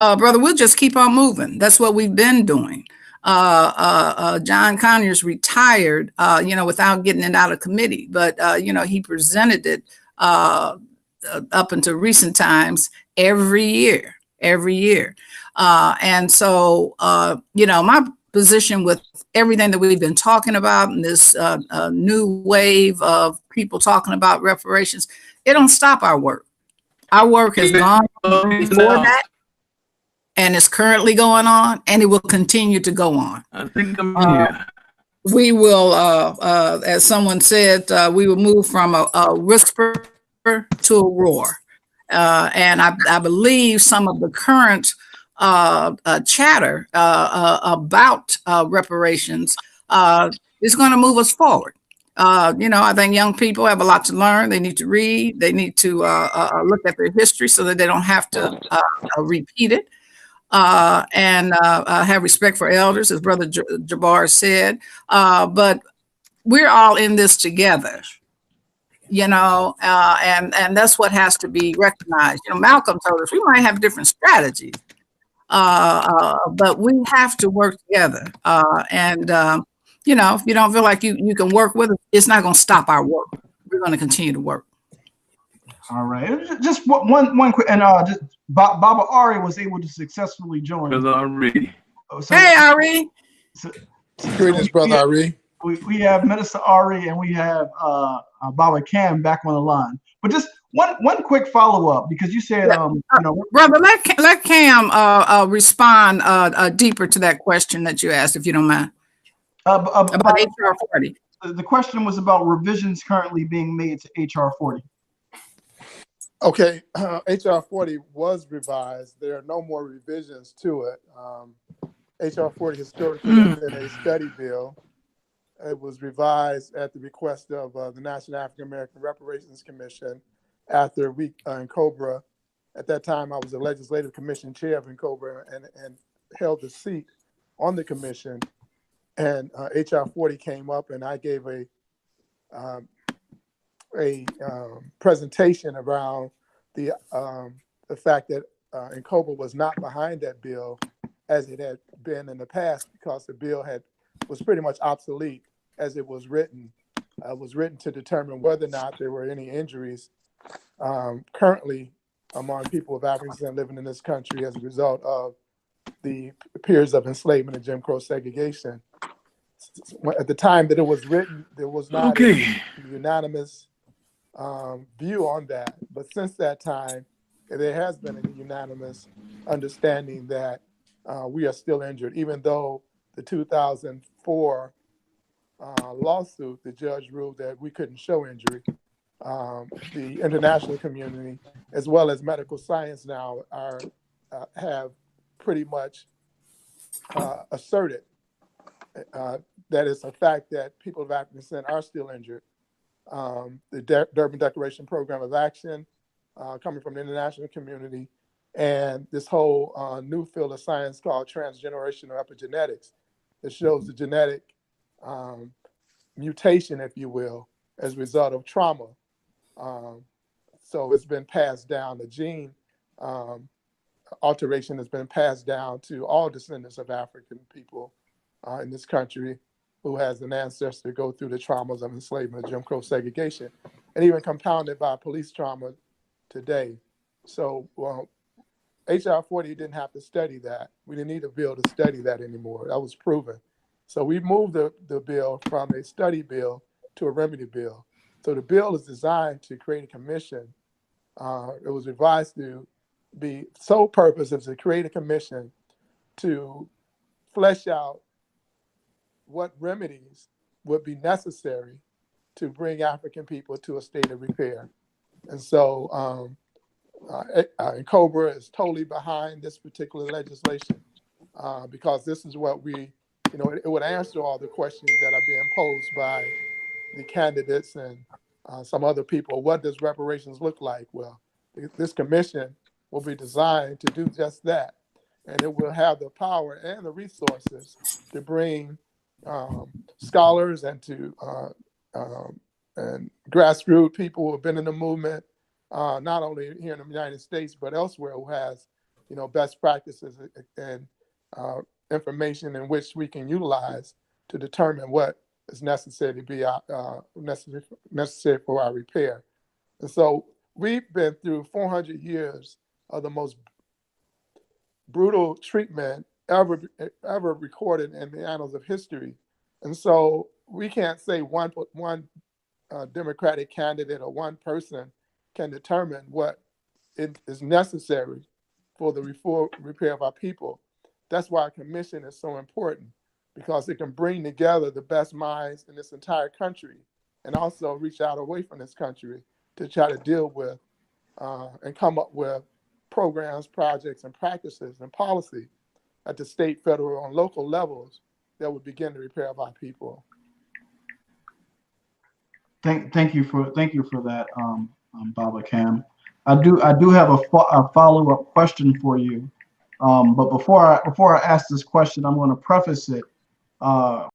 Brother, we'll just keep on moving. That's what we've been doing. John Conyers retired, without getting it out of committee, but he presented it up until recent times every year. And so, my position with everything that we've been talking about and this new wave of people talking about reparations, it don't stop our work. Our work has gone before that, and it's currently going on, and it will continue to go on. I think I'm here. We will, as someone said, we will move from a whisper to a roar. And I believe some of the current chatter about reparations is going to move us forward. I think young people have a lot to learn. They need to read. They need to look at their history so that they don't have to repeat it. And have respect for elders, as Brother Jabbar said. But we're all in this together, and that's what has to be recognized. Malcolm told us we might have different strategies, but we have to work together. If you don't feel like you can work with us, it's not going to stop our work. We're going to continue to work. All right. Just one quick, and just Baba Ari was able to successfully join. Brother Ari. Hey, Ari. Greetings, Brother Ari. We have Minister Ari and we have Baba Cam back on the line. But just one quick follow up, because you said, brother, let Cam respond deeper to that question that you asked, if you don't mind. About HR 40. The question was about revisions currently being made to HR 40. Okay, HR 40 was revised. There are no more revisions to it. HR 40 historically has been a study bill. It was revised at the request of the National African American Reparations Commission after we NCOBRA. At that time, I was the Legislative Commission chair of NCOBRA and held the seat on the commission. And HR 40 came up, and I gave a presentation around the fact that NCOBRA was not behind that bill as it had been in the past, because the bill was pretty much obsolete as it was written. It was written to determine whether or not there were any injuries currently among people of African descent living in this country as a result of the periods of enslavement and Jim Crow segregation. At the time that it was written, there was not a unanimous view on that. But since that time, there has been a unanimous understanding that we are still injured, even though the 2004 lawsuit, the judge ruled that we couldn't show injury. The international community, as well as medical science now, have pretty much asserted that it's a fact that people of African descent are still injured. The Durban Declaration Program of Action, coming from the international community, and this whole new field of science called transgenerational epigenetics that shows the genetic mutation, if you will, as a result of trauma. So it's been passed down. The gene alteration has been passed down to all descendants of African people in this country who has an ancestor go through the traumas of enslavement and Jim Crow segregation, and even compounded by police trauma today. So HR 40 didn't have to study that. We didn't need a bill to study that anymore. That was proven. So we moved the bill from a study bill to a remedy bill. So the bill is designed to create a commission. It was revised to be sole purpose is to create a commission to flesh out what remedies would be necessary to bring African people to a state of repair. And so COBRA is totally behind this particular legislation because this is what it would answer all the questions that are being posed by the candidates and some other people. What does reparations look like? Well, this commission will be designed to do just that. And it will have the power and the resources to bring scholars and to and grassroots people who have been in the movement, not only here in the United States, but elsewhere, who has best practices and information in which we can utilize to determine what is necessary to be necessary for our repair. And so we've been through 400 years of the most brutal treatment ever recorded in the annals of history. And so we can't say one Democratic candidate or one person can determine what is necessary for the repair of our people. That's why a commission is so important, because it can bring together the best minds in this entire country and also reach out away from this country to try to deal with and come up with programs, projects, and practices and policy at the state, federal, and local levels that would begin the repair of our people. Thank you for that, Baba Cam. I do have a follow-up question for you, but before I ask this question, I'm going to preface it